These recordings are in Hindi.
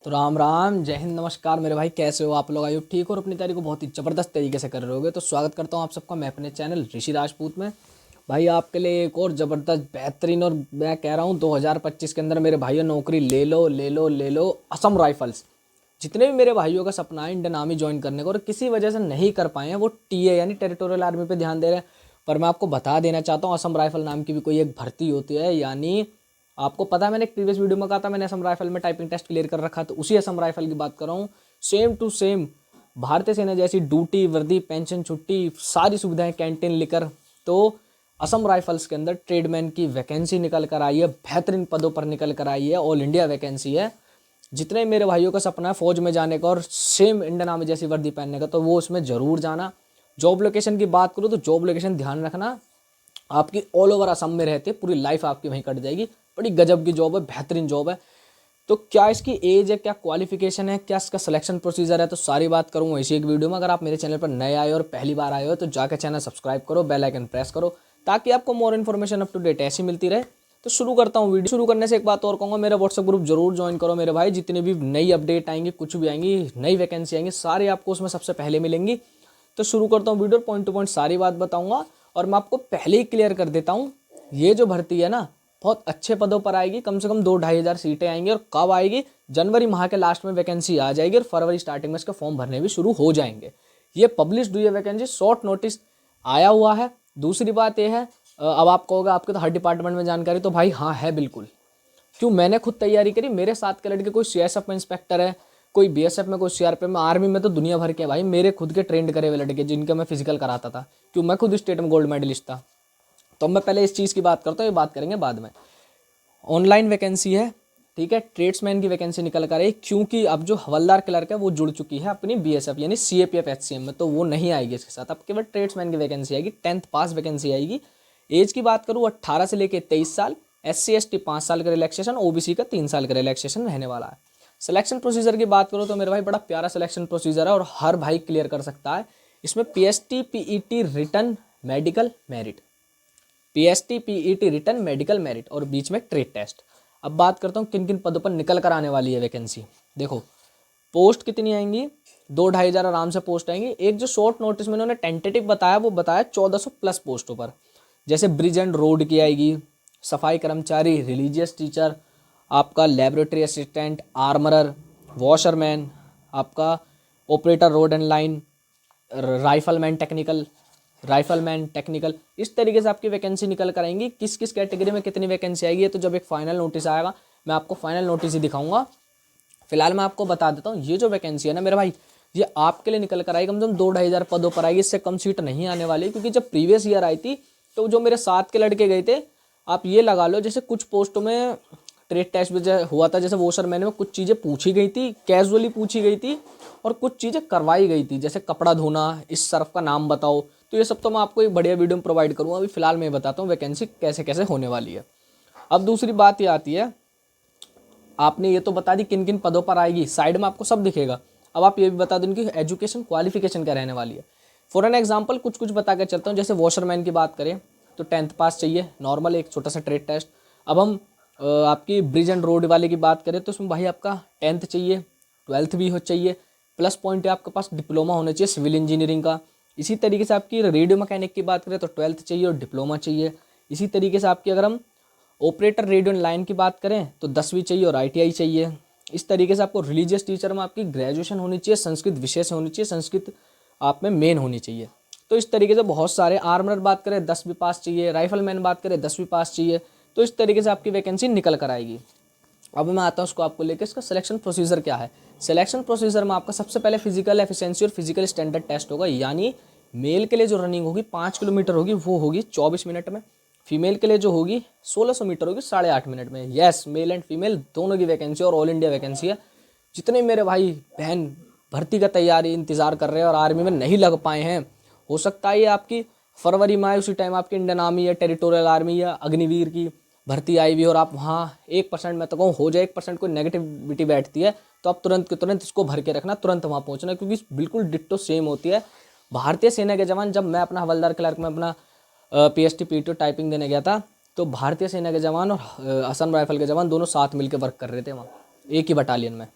तो राम राम, जय हिंद, नमस्कार मेरे भाई। कैसे हो आप लोग? आयु ठीक हो और अपनी तैयारी को बहुत ही ज़बरदस्त तरीके से कर रहे होगे। तो स्वागत करता हूँ आप सबका मैं अपने चैनल ऋषि राजपूत में। भाई आपके लिए एक और ज़बरदस्त बेहतरीन और मैं कह रहा हूँ 2025 के अंदर मेरे भाइयों नौकरी ले लो ले लो ले लो। असम राइफल्स, जितने भी मेरे भाइयों का सपना है इंडियन आर्मी ज्वाइन करने का और किसी वजह से नहीं कर पाए हैं, वो टीए यानी टेरिटोरियल आर्मी पे ध्यान दे रहे हैं। पर मैं आपको बता देना चाहता हूँ, असम राइफल नाम की भी कोई एक भर्ती होती है। यानी आपको पता है, मैंने एक प्रीवियस वीडियो में कहा था मैंने असम राइफल में टाइपिंग टेस्ट क्लियर कर रखा, तो उसी असम राइफल की बात कर रहा हूँ। सेम टू सेम भारतीय सेना जैसी ड्यूटी, वर्दी, पेंशन, छुट्टी, सारी सुविधाएं, कैंटीन, लिकर। तो असम राइफल्स के अंदर ट्रेडमैन की वैकेंसी निकल कर आई है, बेहतरीन पदों पर निकल कर आई है, ऑल इंडिया वैकेंसी है। जितने मेरे भाइयों का सपना है फौज में जाने का और सेम इंडियन आर्मी जैसी वर्दी पहनने का, तो वो उसमें ज़रूर जाना। जॉब लोकेशन की बात करूँ तो जॉब लोकेशन ध्यान रखना, आपकी ऑल ओवर असम में रहते, पूरी लाइफ आपकी वहीं कट जाएगी। बड़ी गजब की जॉब है, बेहतरीन जॉब है। तो क्या इसकी एज है, क्या क्वालिफिकेशन है, क्या इसका सिलेक्शन प्रोसीजर है, तो सारी बात करूँगा इसी एक वीडियो में। अगर आप मेरे चैनल पर नए आए और पहली बार आए हो तो जाकर चैनल सब्सक्राइब करो, बेल आइकन प्रेस करो, ताकि आपको more information up to date ऐसी मिलती रहे। तो शुरू करता हूँ। वीडियो शुरू करने से एक बात और कहूँगा, मेरा व्हाट्सएप ग्रुप जरूर ज्वाइन करो मेरे भाई। जितनी भी नई अपडेट आएंगी, कुछ भी आएंगी, नई वैकेंसी आएंगी, सारी आपको उसमें सबसे पहले मिलेंगी। तो शुरू करता हूँ वीडियो, पॉइंट टू पॉइंट सारी बात बताऊंगा। और मैं आपको पहले ही क्लियर कर देता हूँ, ये जो भर्ती है ना बहुत अच्छे पदों पर आएगी। कम से कम 2-2,500 सीटें आएंगी। और कब आएगी? जनवरी माह के लास्ट में वैकेंसी आ जाएगी और फरवरी स्टार्टिंग में इसके फॉर्म भरने भी शुरू हो जाएंगे। ये पब्लिश हुई है वैकेंसी, शॉर्ट नोटिस आया हुआ है। दूसरी बात यह है, अब आप कहोगे आपके तो हर डिपार्टमेंट में जानकारी, तो भाई हाँ है बिल्कुल। क्यों? मैंने खुद तैयारी करी, मेरे साथ के लड़के कोई सीएसएफ में इंस्पेक्टर है, कोई बीएसएफ में, कोई सीआरपीएफ में, आर्मी में तो दुनिया भर के भाई मेरे खुद के ट्रेंड करे हुए लड़के जिनका मैं फिजिकल कराता था। क्यों? मैं खुद स्टेट में गोल्ड मेडलिस्ट था। तो मैं पहले इस चीज़ की बात करता हूँ, ये बात करेंगे बाद में। ऑनलाइन वैकेंसी है, ठीक है। ट्रेड्समैन की वैकेंसी निकल कर आई, क्योंकि अब जो हवलदार क्लर्क है वो जुड़ चुकी है अपनी बीएसएफ यानी सीएपीएफ एचसीएम में, तो वो नहीं आएगी इसके साथ। अब केवल ट्रेड्समैन की वैकेंसी आएगी, 10th पास वैकेंसी आएगी। एज की बात करूँ 18 से लेकर 23 साल, SC ST 5 साल का रिलैक्सेशन, ओबीसी का 3 साल का रिलैक्सेशन रहने वाला है। सिलेक्शन प्रोसीजर की बात करूँ तो मेरे भाई बड़ा प्यारा सिलेक्शन प्रोसीजर है और हर भाई क्लियर कर सकता है। इसमें PST PET return medical merit, PST PET return medical merit और बीच में ट्रेड टेस्ट। अब बात करता हूँ किन किन पदों पर निकल कर आने वाली है वैकेंसी। देखो पोस्ट कितनी आएंगी, 2-2,500 आराम से पोस्ट आएंगी। एक जो शॉर्ट नोटिस में उन्होंने टेंटेटिव बताया, वो बताया 1400 प्लस पोस्टों पर। जैसे ब्रिज एंड रोड की आएगी, सफाई कर्मचारी, रिलीजियस टीचर, आपका लेबोरेटरी असिस्टेंट, आर्मरर, वॉशरमैन, आपका operator road and line, rifleman technical, इस तरीके से आपकी वैकेंसी निकल कर आएंगी। किस किस कैटेगरी में कितनी वैकेंसी आएगी, तो जब एक फाइनल नोटिस आएगा मैं आपको फाइनल नोटिस ही दिखाऊंगा। फिलहाल मैं आपको बता देता हूँ, ये जो वैकेंसी है ना मेरे भाई, ये आपके लिए निकल कर आएगी। कम से कम 2-2,500 पदों पर आएगी, इससे कम सीट नहीं आने वाली। क्योंकि जब प्रीवियस ईयर आई थी तो जो मेरे साथ के लड़के गए थे, आप ये लगा लो जैसे कुछ पोस्टों में ट्रेड टेस्ट भी हुआ था, जैसे वॉशरमैन में कुछ चीज़ें पूछी गई थी, कैजुअली पूछी गई थी, और कुछ चीज़ें करवाई गई थी, जैसे कपड़ा धोना, इस सर्फ का नाम बताओ। तो ये सब तो मैं आपको एक बढ़िया वीडियो में प्रोवाइड करूँगा। अभी फिलहाल मैं बताता हूँ वैकेंसी कैसे कैसे होने वाली है। अब दूसरी बात ये आती है, आपने ये तो बता दी किन किन पदों पर आएगी, साइड में आपको सब दिखेगा। अब आप ये भी बता दो कि एजुकेशन क्वालिफिकेशन क्या रहने वाली है। फॉर एन एग्जाम्पल कुछ कुछ बता कर चलता हूँ। जैसे वॉशरमैन की बात करें तो 10th पास चाहिए, नॉर्मल एक छोटा सा ट्रेड टेस्ट। अब हम आपकी ब्रिज एंड रोड वाले की बात करें तो उसमें भाई आपका 10th चाहिए, 12th भी हो चाहिए, प्लस पॉइंट है आपके पास डिप्लोमा होना चाहिए सिविल इंजीनियरिंग का। इसी तरीके से आपकी रेडियो मैकेनिक की बात करें तो 12th चाहिए और डिप्लोमा चाहिए। इसी तरीके से आपकी अगर हम ऑपरेटर रेडियो लाइन की बात करें तो 10वीं चाहिए और ITI चाहिए। इस तरीके से आपको रिलीजियस टीचर में आपकी ग्रेजुएशन होनी चाहिए, संस्कृत विषय से होनी चाहिए, संस्कृत आप में मेन होनी चाहिए। तो इस तरीके से बहुत सारे, आर्मर बात करें 10वीं पास चाहिए, राइफलमैन बात करें 10वीं पास चाहिए। तो इस तरीके से आपकी वैकेंसी निकल कर आएगी। अब मैं आता हूँ उसको आपको लेकर, इसका सिलेक्शन प्रोसीजर क्या है। सिलेक्शन प्रोसीजर में आपका सबसे पहले फिजिकल एफिशिएंसी और फिजिकल स्टैंडर्ड टेस्ट होगा। यानी मेल के लिए जो रनिंग होगी 5 किलोमीटर होगी, वो होगी 24 मिनट में। फीमेल के लिए जो होगी 1600 मीटर होगी 8.5 मिनट में। यस, मेल एंड फीमेल दोनों की वैकेंसी और ऑल इंडिया वैकेंसी है। जितने मेरे भाई बहन भर्ती का तैयारी इंतजार कर रहे हैं और आर्मी में नहीं लग पाए हैं, हो सकता है ये आपकी फरवरी में उसी टाइम आपकी इंडियन आर्मी या टेरिटोरियल आर्मी या अग्निवीर की भर्ती आई हुई और आप वहाँ 1% मैं तो कहूँ हो जाए 1% कोई नेगेटिविटी बैठती है, तो आप तुरंत के तुरंत इसको भर के रखना, तुरंत वहाँ पहुँचना, क्योंकि बिल्कुल डिट्टो सेम होती है। भारतीय सेना के जवान, जब मैं अपना हवलदार क्लर्क में अपना PST PET टाइपिंग देने गया था, तो भारतीय सेना के जवान और असम राइफल के जवान दोनों साथ मिलकर वर्क कर रहे थे वहाँ एक ही बटालियन में।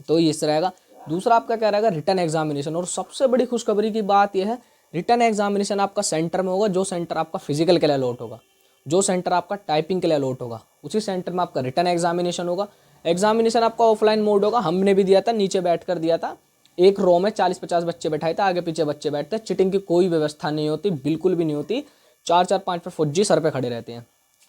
तो ये इस रहेगा। दूसरा आपका क्या रहेगा, रिटर्न एग्जामिनेशन। और सबसे बड़ी खुशखबरी की बात यह है, रिटर्न एग्जामिनेशन आपका सेंटर में होगा, जो सेंटर आपका फिजिकल के लिए अलॉट होगा, जो सेंटर आपका टाइपिंग के लिए अलॉट होगा, उसी सेंटर में आपका रिटर्न एग्जामिनेशन होगा। एग्जामिनेशन आपका ऑफलाइन मोड होगा, हमने भी दिया था, नीचे बैठ कर दिया था, एक रो में 40-50 बच्चे बैठाए थे, आगे पीछे बच्चे बैठते हैं, चिटिंग की कोई व्यवस्था नहीं होती, बिल्कुल भी नहीं होती। 4-4 5 फौजी सर पे खड़े रहते हैं,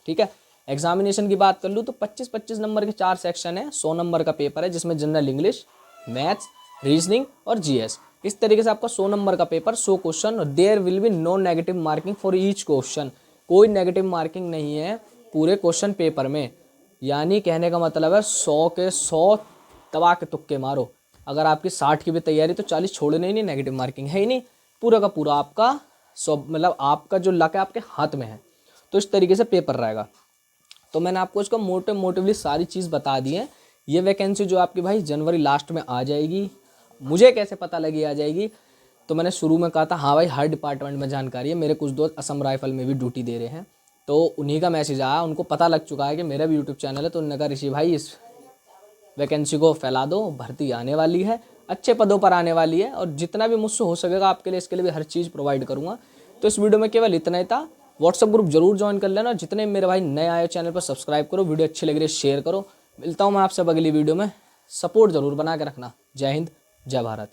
ठीक है। एग्जामिनेशन की बात कर लूँ तो 25-25 नंबर के 4 सेक्शन है, 100 नंबर का पेपर है, जिसमें जनरल इंग्लिश, मैथ्स, रीजनिंग और जीएस। इस तरीके से आपका 100 नंबर का paper, 100 question. There will be no negative marking for each question. कोई नेगेटिव मार्किंग नहीं है पूरे क्वेश्चन पेपर में। यानी कहने का मतलब है 100 के 100 दबा के तुक्के मारो। अगर आपकी 60 की भी तैयारी तो 40 छोड़ने ही नहीं, नेगेटिव मार्किंग है ही नहीं। पूरा का पूरा आपका 100, मतलब आपका जो लक है आपके हाथ में है। तो इस तरीके से पेपर रहेगा। तो मैंने आपको इसको मोटिवली सारी चीज़ बता दी है। ये वैकेंसी जो आपकी भाई जनवरी लास्ट में आ जाएगी। मुझे कैसे पता लगी आ जाएगी, तो मैंने शुरू में कहा था हाँ भाई हर डिपार्टमेंट में जानकारी है। मेरे कुछ दोस्त असम राइफल में भी ड्यूटी दे रहे हैं, तो उन्हीं का मैसेज आया, उनको पता लग चुका है कि मेरा भी यूट्यूब चैनल है। तो उन्होंने कहा ऋषि भाई इस वैकेंसी को फैला दो, भर्ती आने वाली है, अच्छे पदों पर आने वाली है, और जितना भी मुझसे हो सकेगा आपके लिए, इसके लिए भी हर चीज़ प्रोवाइड करूँगा। तो इस वीडियो में केवल इतना ही था। व्हाट्सअप ग्रुप जरूर ज्वाइन कर लेना। जितने मेरे भाई नए आए चैनल पर सब्सक्राइब करो, वीडियो अच्छी लग रही है शेयर करो। मिलता हूँ मैं आपसे अगली वीडियो में, सपोर्ट जरूर बना के रखना। जय हिंद, जय भारत।